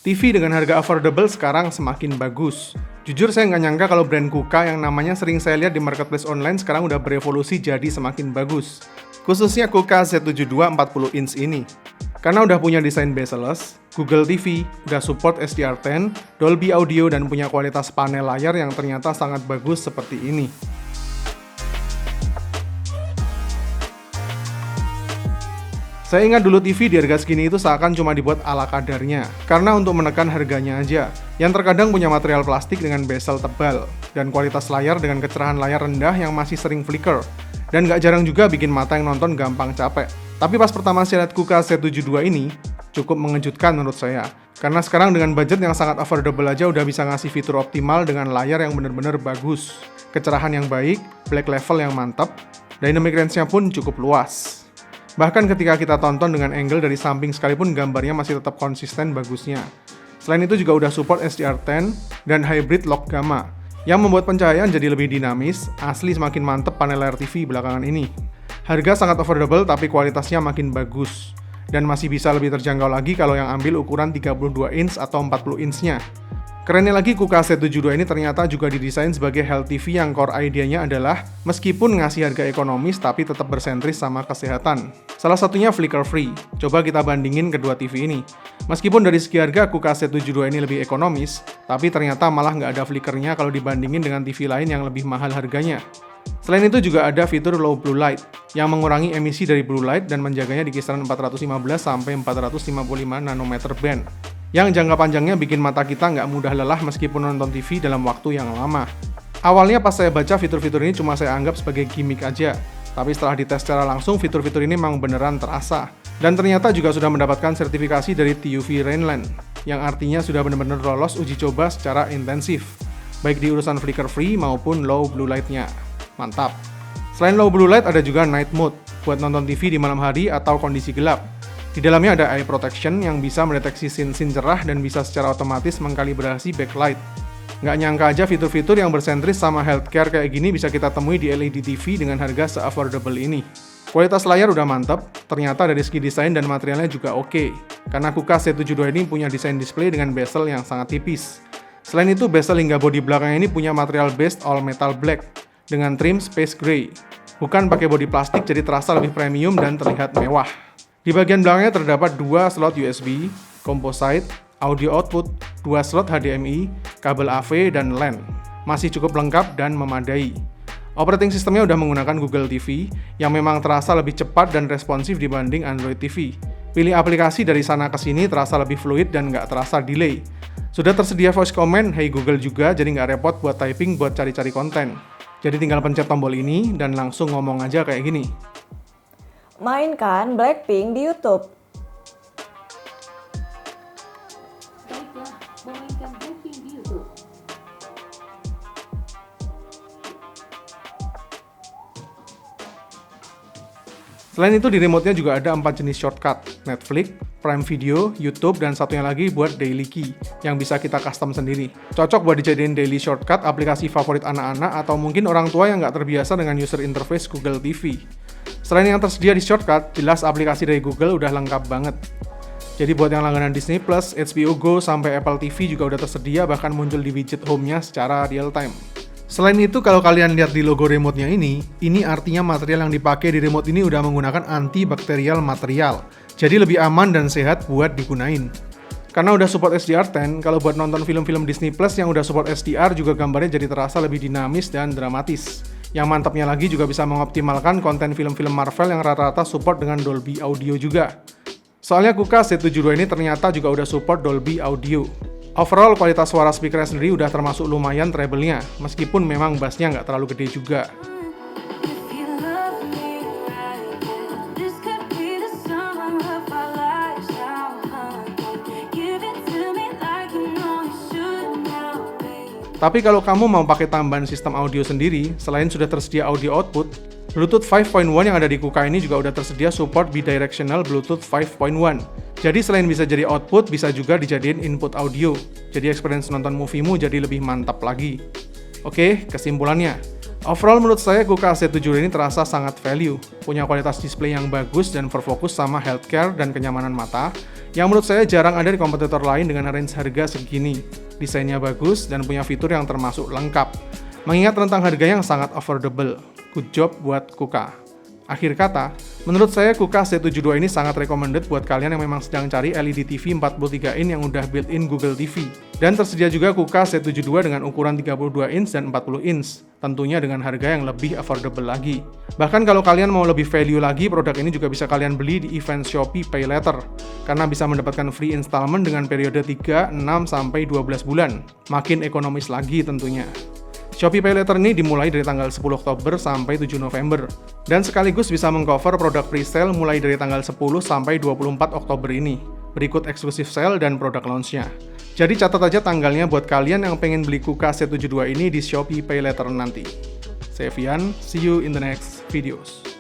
TV dengan harga affordable sekarang semakin bagus. Jujur saya nggak nyangka kalau brand Kuka yang namanya sering saya lihat di marketplace online sekarang udah berevolusi jadi semakin bagus. Khususnya Kuka Z72 40 inch ini. Karena udah punya desain bezel-less, Google TV, udah support HDR10, Dolby Audio dan punya kualitas panel layar yang ternyata sangat bagus seperti ini. Saya ingat dulu TV di harga segini itu seakan cuma dibuat ala kadarnya, karena untuk menekan harganya aja, yang terkadang punya material plastik dengan bezel tebal, dan kualitas layar dengan kecerahan layar rendah yang masih sering flicker, dan gak jarang juga bikin mata yang nonton gampang capek. Tapi pas pertama saya lihat Kuka Z72 ini, cukup mengejutkan menurut saya, karena sekarang dengan budget yang sangat affordable aja udah bisa ngasih fitur optimal dengan layar yang bener-bener bagus, kecerahan yang baik, black level yang mantap, dynamic range-nya pun cukup luas. Bahkan ketika kita tonton dengan angle dari samping sekalipun gambarnya masih tetap konsisten bagusnya. Selain itu juga udah support HDR10 dan hybrid lock gamma, yang membuat pencahayaan jadi lebih dinamis, asli semakin mantep panel layar TV belakangan ini. Harga sangat affordable tapi kualitasnya makin bagus, dan masih bisa lebih terjangkau lagi kalau yang ambil ukuran 32 inch atau 40 inch-nya. Kerennya lagi, Kuka Z72 ini ternyata juga didesain sebagai health TV yang core idenya adalah meskipun ngasih harga ekonomis tapi tetap bersentris sama kesehatan. Salah satunya flicker free. Coba kita bandingin kedua TV ini. Meskipun dari segi harga Kuka Z72 ini lebih ekonomis, tapi ternyata malah nggak ada flickernya kalau dibandingin dengan TV lain yang lebih mahal harganya. Selain itu juga ada fitur low blue light yang mengurangi emisi dari blue light dan menjaganya di kisaran 415 sampai 455 nanometer band, yang jangka panjangnya bikin mata kita nggak mudah lelah meskipun nonton TV dalam waktu yang lama. Awalnya pas saya baca fitur-fitur ini cuma saya anggap sebagai gimmick aja, tapi setelah dites secara langsung fitur-fitur ini memang beneran terasa. Dan ternyata juga sudah mendapatkan sertifikasi dari TÜV Rheinland, yang artinya sudah benar-benar lolos uji coba secara intensif, baik di urusan flicker free maupun low blue light-nya. Mantap! Selain low blue light ada juga night mode, buat nonton TV di malam hari atau kondisi gelap. Di dalamnya ada eye protection yang bisa mendeteksi scene-scene cerah dan bisa secara otomatis mengkalibrasi backlight. Nggak nyangka aja fitur-fitur yang bersentris sama healthcare kayak gini bisa kita temui di LED TV dengan harga se-affordable ini. Kualitas layar udah mantap, ternyata dari segi desain dan materialnya juga oke. Karena Kuka Z72 ini punya desain display dengan bezel yang sangat tipis. Selain itu, bezel hingga bodi belakangnya ini punya material based all metal black dengan trim space gray. Bukan pakai bodi plastik jadi terasa lebih premium dan terlihat mewah. Di bagian belakangnya terdapat 2 slot USB, composite, audio output, 2 slot HDMI, kabel AV, dan LAN. Masih cukup lengkap dan memadai. Operating sistemnya udah menggunakan Google TV, yang memang terasa lebih cepat dan responsif dibanding Android TV. Pilih aplikasi dari sana ke sini terasa lebih fluid dan nggak terasa delay. Sudah tersedia voice command Hey Google juga, jadi nggak repot buat typing buat cari-cari konten. Jadi tinggal pencet tombol ini dan langsung ngomong aja kayak gini. Mainkan Blackpink di YouTube. Baiklah, memainkan Blackpink di YouTube. Selain itu di remote-nya juga ada 4 jenis shortcut, Netflix, Prime Video, YouTube, dan satunya lagi buat Daily Key, yang bisa kita custom sendiri. Cocok buat dijadiin daily shortcut aplikasi favorit anak-anak atau mungkin orang tua yang nggak terbiasa dengan user interface Google TV. Selain yang tersedia di shortcut, jelas aplikasi dari Google udah lengkap banget. Jadi buat yang langganan Disney+, HBO Go, sampai Apple TV juga udah tersedia bahkan muncul di widget home-nya secara real time. Selain itu, kalau kalian lihat di logo remote-nya ini artinya material yang dipakai di remote ini udah menggunakan antibakterial material. Jadi lebih aman dan sehat buat digunain. Karena udah support HDR10, kalau buat nonton film-film Disney Plus yang udah support HDR juga gambarnya jadi terasa lebih dinamis dan dramatis. Yang mantapnya lagi juga bisa mengoptimalkan konten film-film Marvel yang rata-rata support dengan Dolby Audio juga. Soalnya Kuka Z72 ini ternyata juga udah support Dolby Audio. Overall, kualitas suara speakernya sendiri udah termasuk lumayan treble-nya, meskipun memang bassnya nggak terlalu gede juga. Tapi kalau kamu mau pakai tambahan sistem audio sendiri, selain sudah tersedia audio output, Bluetooth 5.1 yang ada di Kuka ini juga udah tersedia support bidirectional Bluetooth 5.1. Jadi selain bisa jadi output, bisa juga dijadiin input audio. Jadi experience nonton movie-mu jadi lebih mantap lagi. Oke, kesimpulannya. Overall menurut saya Kuka Z72 ini terasa sangat value. Punya kualitas display yang bagus dan berfokus sama healthcare dan kenyamanan mata, yang menurut saya jarang ada di kompetitor lain dengan range harga segini. Desainnya bagus dan punya fitur yang termasuk lengkap. Mengingat rentang harganya yang sangat affordable. Good job buat Kuka. Akhir kata, menurut saya Kuka C72 ini sangat recommended buat kalian yang memang sedang cari LED TV 43 in yang udah built-in Google TV. Dan tersedia juga Kuka C72 dengan ukuran 32 inch dan 40 inch, tentunya dengan harga yang lebih affordable lagi. Bahkan kalau kalian mau lebih value lagi, produk ini juga bisa kalian beli di event Shopee Pay Later, karena bisa mendapatkan free installment dengan periode 3, 6, sampai 12 bulan. Makin ekonomis lagi tentunya. Shopee Pay Later ini dimulai dari tanggal 10 Oktober sampai 7 November, dan sekaligus bisa mengcover produk pre-sale mulai dari tanggal 10 sampai 24 Oktober ini. Berikut eksklusif sale dan produk launch-nya. Jadi catat aja tanggalnya buat kalian yang pengen beli Kuka C72 ini di Shopee Pay Later nanti. Saya Vian, see you in the next videos.